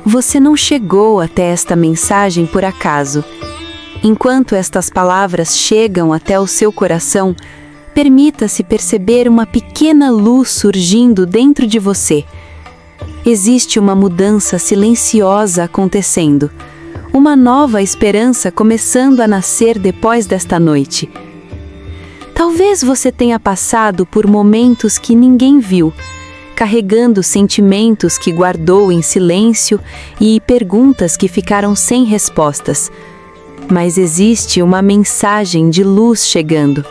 Você não chegou até esta mensagem por acaso. Enquanto estas palavras chegam até o seu coração, permita-se perceber uma pequena luz surgindo dentro de você. Existe uma mudança silenciosa acontecendo, uma nova esperança começando a nascer depois desta noite. Talvez você tenha passado por momentos que ninguém viu, carregando sentimentos que guardou em silêncio e perguntas que ficaram sem respostas. Mas existe uma mensagem de luz chegando,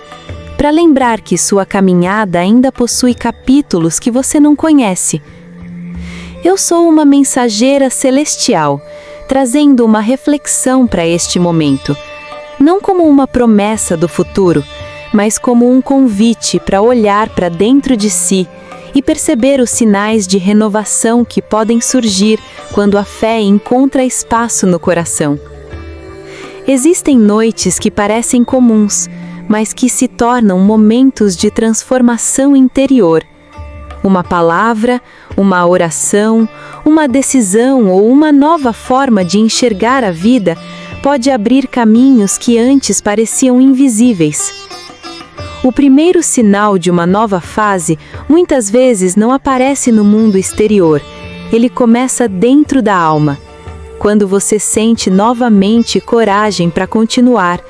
para lembrar que sua caminhada ainda possui capítulos que você não conhece. Eu sou uma mensageira celestial, trazendo uma reflexão para este momento, não como uma promessa do futuro, mas como um convite para olhar para dentro de si e perceber os sinais de renovação que podem surgir quando a fé encontra espaço no coração. Existem noites que parecem comuns, mas que se tornam momentos de transformação interior. Uma palavra, uma oração, uma decisão ou uma nova forma de enxergar a vida pode abrir caminhos que antes pareciam invisíveis. O primeiro sinal de uma nova fase muitas vezes não aparece no mundo exterior, ele começa dentro da alma. Quando você sente novamente coragem para continuar,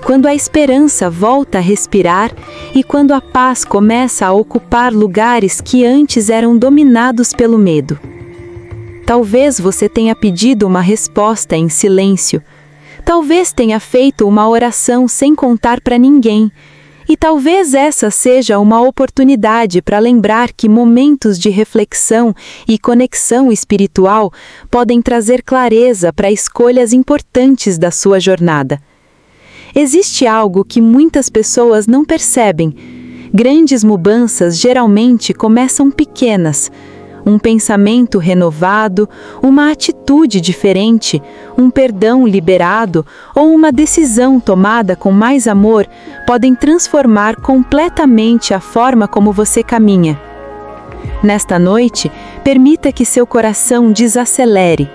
quando a esperança volta a respirar e quando a paz começa a ocupar lugares que antes eram dominados pelo medo. Talvez você tenha pedido uma resposta em silêncio, talvez tenha feito uma oração sem contar para ninguém, e talvez essa seja uma oportunidade para lembrar que momentos de reflexão e conexão espiritual podem trazer clareza para escolhas importantes da sua jornada. Existe algo que muitas pessoas não percebem. Grandes mudanças geralmente começam pequenas. Um pensamento renovado, uma atitude diferente, um perdão liberado ou uma decisão tomada com mais amor podem transformar completamente a forma como você caminha. Nesta noite, permita que seu coração desacelere.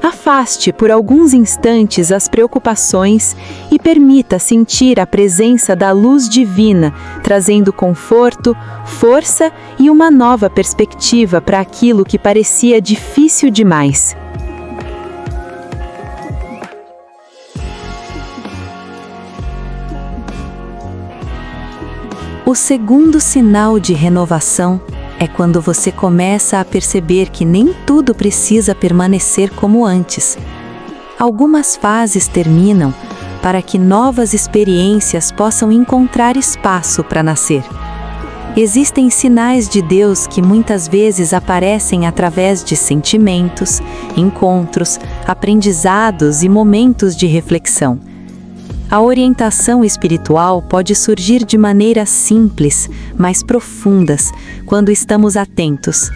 Afaste por alguns instantes as preocupações e permita sentir a presença da luz divina, trazendo conforto, força e uma nova perspectiva para aquilo que parecia difícil demais. O segundo sinal de renovação é quando você começa a perceber que nem tudo precisa permanecer como antes. Algumas fases terminam para que novas experiências possam encontrar espaço para nascer. Existem sinais de Deus que muitas vezes aparecem através de sentimentos, encontros, aprendizados e momentos de reflexão. A orientação espiritual pode surgir de maneiras simples, mas profundas, quando estamos atentos.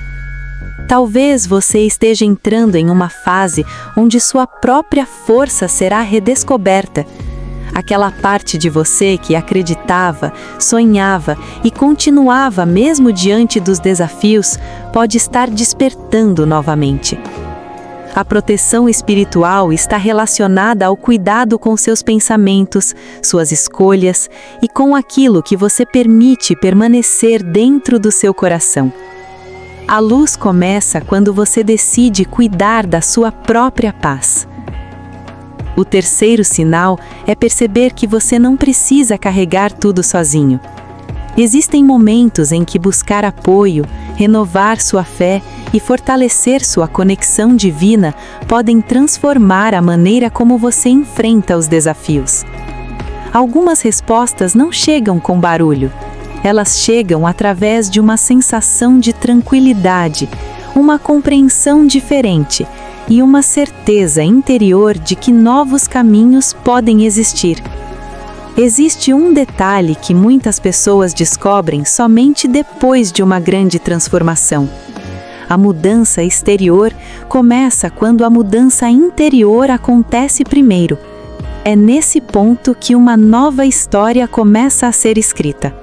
Talvez você esteja entrando em uma fase onde sua própria força será redescoberta. Aquela parte de você que acreditava, sonhava e continuava mesmo diante dos desafios pode estar despertando novamente. A proteção espiritual está relacionada ao cuidado com seus pensamentos, suas escolhas e com aquilo que você permite permanecer dentro do seu coração. A luz começa quando você decide cuidar da sua própria paz. O terceiro sinal é perceber que você não precisa carregar tudo sozinho. Existem momentos em que buscar apoio, renovar sua fé e fortalecer sua conexão divina podem transformar a maneira como você enfrenta os desafios. Algumas respostas não chegam com barulho. Elas chegam através de uma sensação de tranquilidade, uma compreensão diferente e uma certeza interior de que novos caminhos podem existir. Existe um detalhe que muitas pessoas descobrem somente depois de uma grande transformação. A mudança exterior começa quando a mudança interior acontece primeiro. É nesse ponto que uma nova história começa a ser escrita.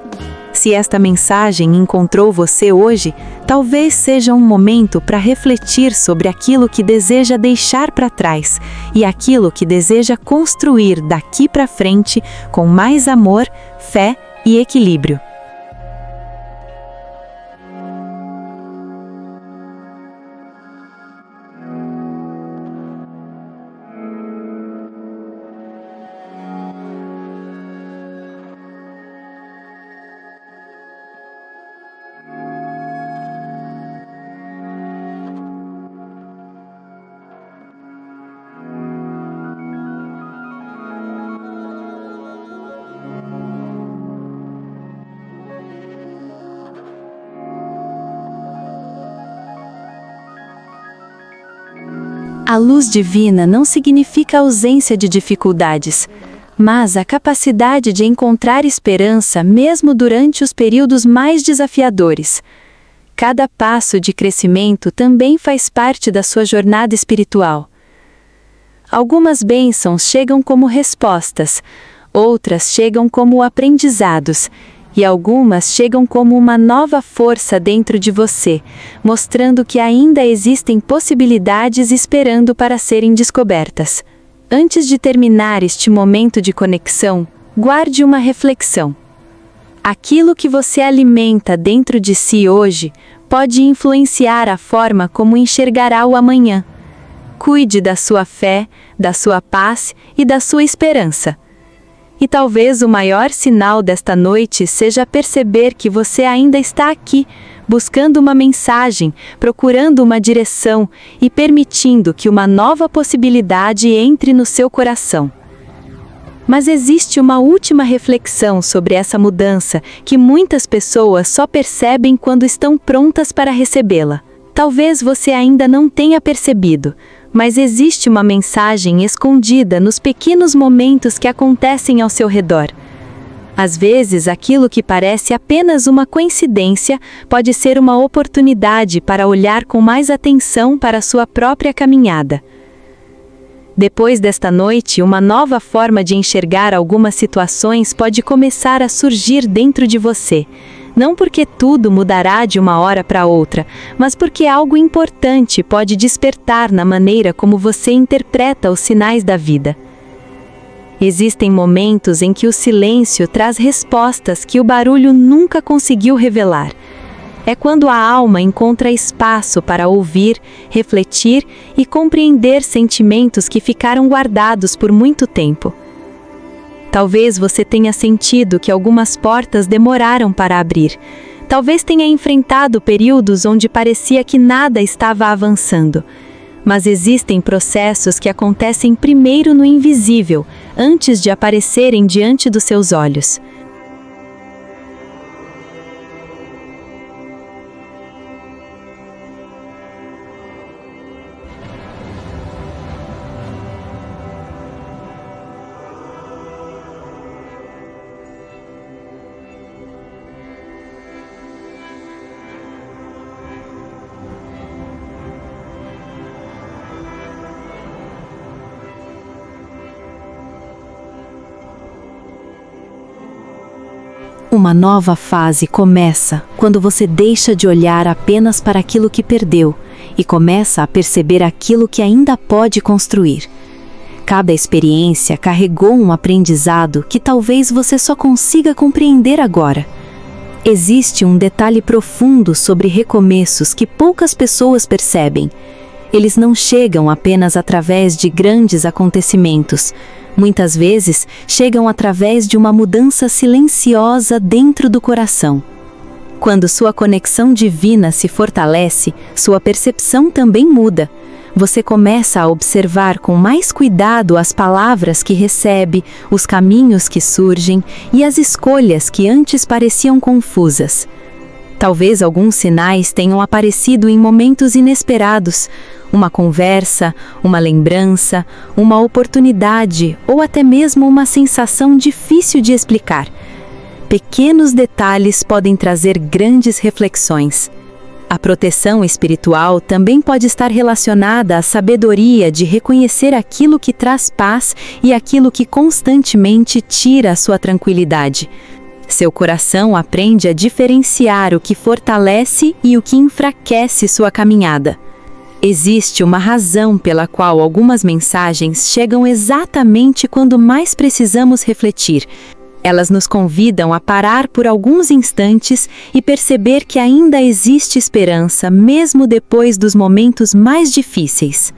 Se esta mensagem encontrou você hoje, talvez seja um momento para refletir sobre aquilo que deseja deixar para trás e aquilo que deseja construir daqui para frente com mais amor, fé e equilíbrio. A luz divina não significa ausência de dificuldades, mas a capacidade de encontrar esperança mesmo durante os períodos mais desafiadores. Cada passo de crescimento também faz parte da sua jornada espiritual. Algumas bênçãos chegam como respostas, outras chegam como aprendizados, e algumas chegam como uma nova força dentro de você, mostrando que ainda existem possibilidades esperando para serem descobertas. Antes de terminar este momento de conexão, guarde uma reflexão. Aquilo que você alimenta dentro de si hoje pode influenciar a forma como enxergará o amanhã. Cuide da sua fé, da sua paz e da sua esperança. E talvez o maior sinal desta noite seja perceber que você ainda está aqui, buscando uma mensagem, procurando uma direção e permitindo que uma nova possibilidade entre no seu coração. Mas existe uma última reflexão sobre essa mudança que muitas pessoas só percebem quando estão prontas para recebê-la. Talvez você ainda não tenha percebido, mas existe uma mensagem escondida nos pequenos momentos que acontecem ao seu redor. Às vezes, aquilo que parece apenas uma coincidência pode ser uma oportunidade para olhar com mais atenção para a sua própria caminhada. Depois desta noite, uma nova forma de enxergar algumas situações pode começar a surgir dentro de você. Não porque tudo mudará de uma hora para outra, mas porque algo importante pode despertar na maneira como você interpreta os sinais da vida. Existem momentos em que o silêncio traz respostas que o barulho nunca conseguiu revelar. É quando a alma encontra espaço para ouvir, refletir e compreender sentimentos que ficaram guardados por muito tempo. Talvez você tenha sentido que algumas portas demoraram para abrir. Talvez tenha enfrentado períodos onde parecia que nada estava avançando. Mas existem processos que acontecem primeiro no invisível, antes de aparecerem diante dos seus olhos. Uma nova fase começa quando você deixa de olhar apenas para aquilo que perdeu e começa a perceber aquilo que ainda pode construir. Cada experiência carregou um aprendizado que talvez você só consiga compreender agora. Existe um detalhe profundo sobre recomeços que poucas pessoas percebem. Eles não chegam apenas através de grandes acontecimentos. Muitas vezes, chegam através de uma mudança silenciosa dentro do coração. Quando sua conexão divina se fortalece, sua percepção também muda. Você começa a observar com mais cuidado as palavras que recebe, os caminhos que surgem e as escolhas que antes pareciam confusas. Talvez alguns sinais tenham aparecido em momentos inesperados. Uma conversa, uma lembrança, uma oportunidade ou até mesmo uma sensação difícil de explicar. Pequenos detalhes podem trazer grandes reflexões. A proteção espiritual também pode estar relacionada à sabedoria de reconhecer aquilo que traz paz e aquilo que constantemente tira a sua tranquilidade. Seu coração aprende a diferenciar o que fortalece e o que enfraquece sua caminhada. Existe uma razão pela qual algumas mensagens chegam exatamente quando mais precisamos refletir. Elas nos convidam a parar por alguns instantes e perceber que ainda existe esperança, mesmo depois dos momentos mais difíceis.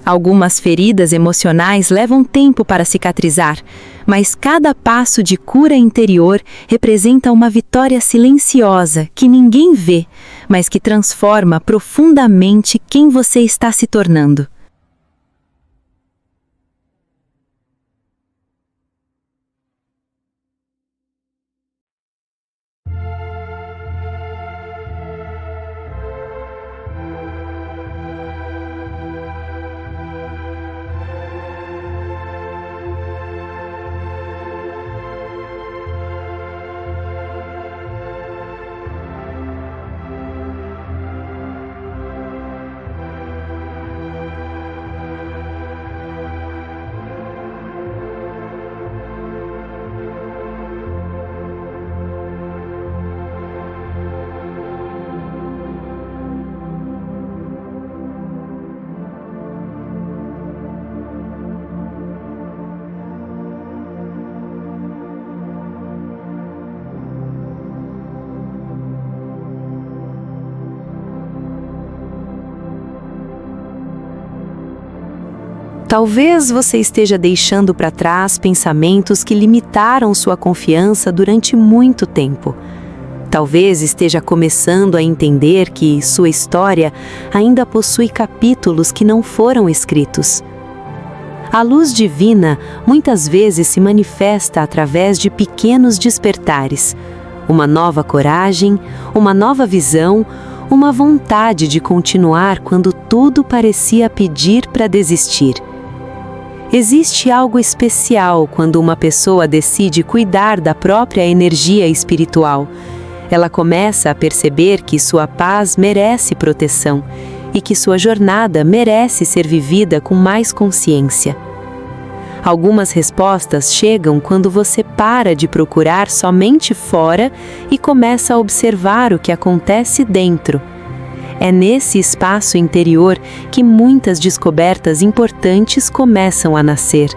Algumas feridas emocionais levam tempo para cicatrizar, mas cada passo de cura interior representa uma vitória silenciosa que ninguém vê, mas que transforma profundamente quem você está se tornando. Talvez você esteja deixando para trás pensamentos que limitaram sua confiança durante muito tempo. Talvez esteja começando a entender que sua história ainda possui capítulos que não foram escritos. A luz divina muitas vezes se manifesta através de pequenos despertares, uma nova coragem, uma nova visão, uma vontade de continuar quando tudo parecia pedir para desistir. Existe algo especial quando uma pessoa decide cuidar da própria energia espiritual. Ela começa a perceber que sua paz merece proteção e que sua jornada merece ser vivida com mais consciência. Algumas respostas chegam quando você para de procurar somente fora e começa a observar o que acontece dentro. É nesse espaço interior que muitas descobertas importantes começam a nascer.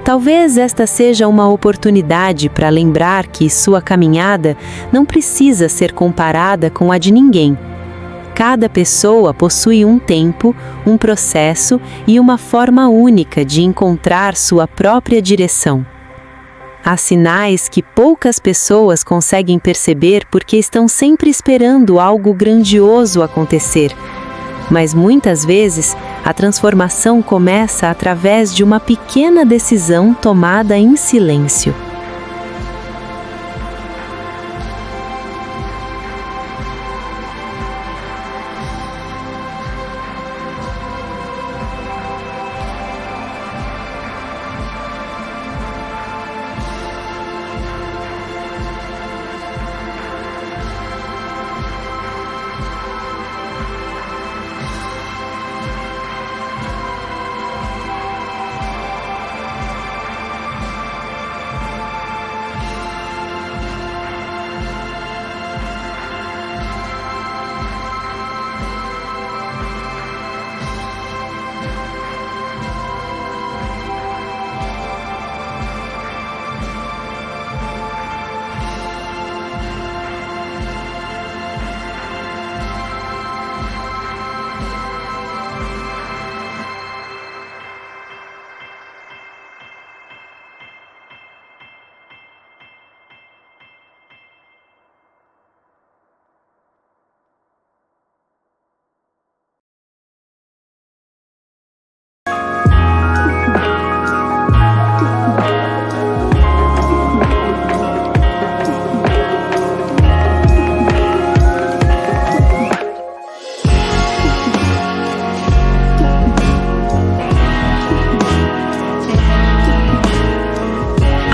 Talvez esta seja uma oportunidade para lembrar que sua caminhada não precisa ser comparada com a de ninguém. Cada pessoa possui um tempo, um processo e uma forma única de encontrar sua própria direção. Há sinais que poucas pessoas conseguem perceber porque estão sempre esperando algo grandioso acontecer. Mas muitas vezes, a transformação começa através de uma pequena decisão tomada em silêncio.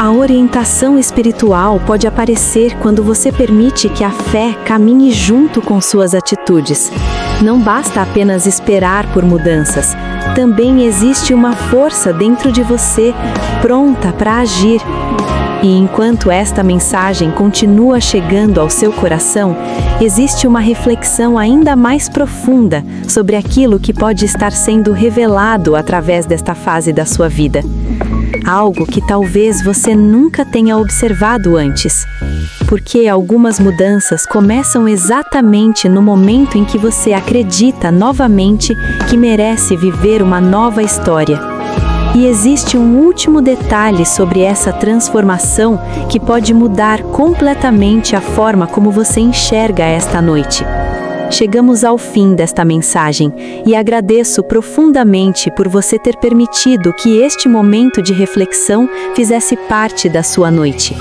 A orientação espiritual pode aparecer quando você permite que a fé caminhe junto com suas atitudes. Não basta apenas esperar por mudanças. Também existe uma força dentro de você, pronta para agir. E enquanto esta mensagem continua chegando ao seu coração, existe uma reflexão ainda mais profunda sobre aquilo que pode estar sendo revelado através desta fase da sua vida. Algo que talvez você nunca tenha observado antes. Porque algumas mudanças começam exatamente no momento em que você acredita novamente que merece viver uma nova história. E existe um último detalhe sobre essa transformação que pode mudar completamente a forma como você enxerga esta noite. Chegamos ao fim desta mensagem e agradeço profundamente por você ter permitido que este momento de reflexão fizesse parte da sua noite.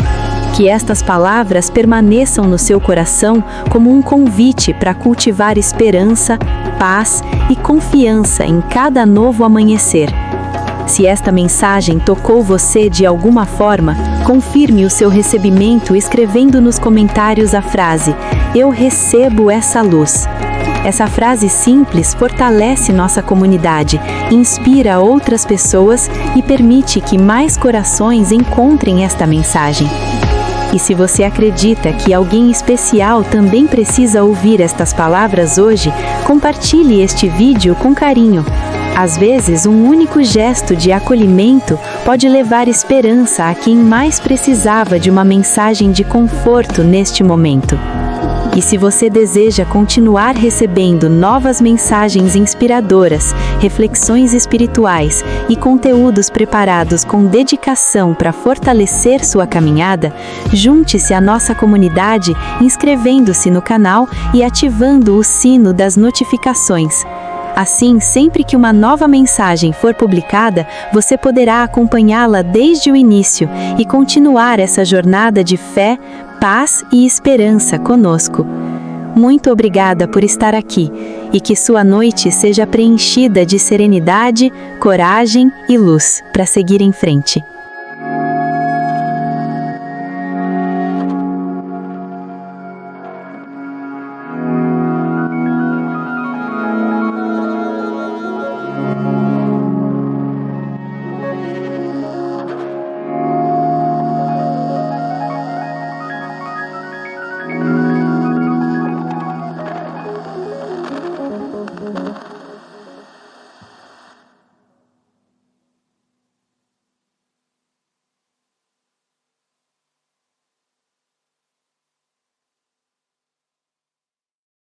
Que estas palavras permaneçam no seu coração como um convite para cultivar esperança, paz e confiança em cada novo amanhecer. Se esta mensagem tocou você de alguma forma, confirme o seu recebimento escrevendo nos comentários a frase "Eu recebo essa luz". Essa frase simples fortalece nossa comunidade, inspira outras pessoas e permite que mais corações encontrem esta mensagem. E se você acredita que alguém especial também precisa ouvir estas palavras hoje, compartilhe este vídeo com carinho. Às vezes, um único gesto de acolhimento pode levar esperança a quem mais precisava de uma mensagem de conforto neste momento. E se você deseja continuar recebendo novas mensagens inspiradoras, reflexões espirituais e conteúdos preparados com dedicação para fortalecer sua caminhada, junte-se à nossa comunidade inscrevendo-se no canal e ativando o sino das notificações. Assim, sempre que uma nova mensagem for publicada, você poderá acompanhá-la desde o início e continuar essa jornada de fé, paz e esperança conosco. Muito obrigada por estar aqui e que sua noite seja preenchida de serenidade, coragem e luz para seguir em frente.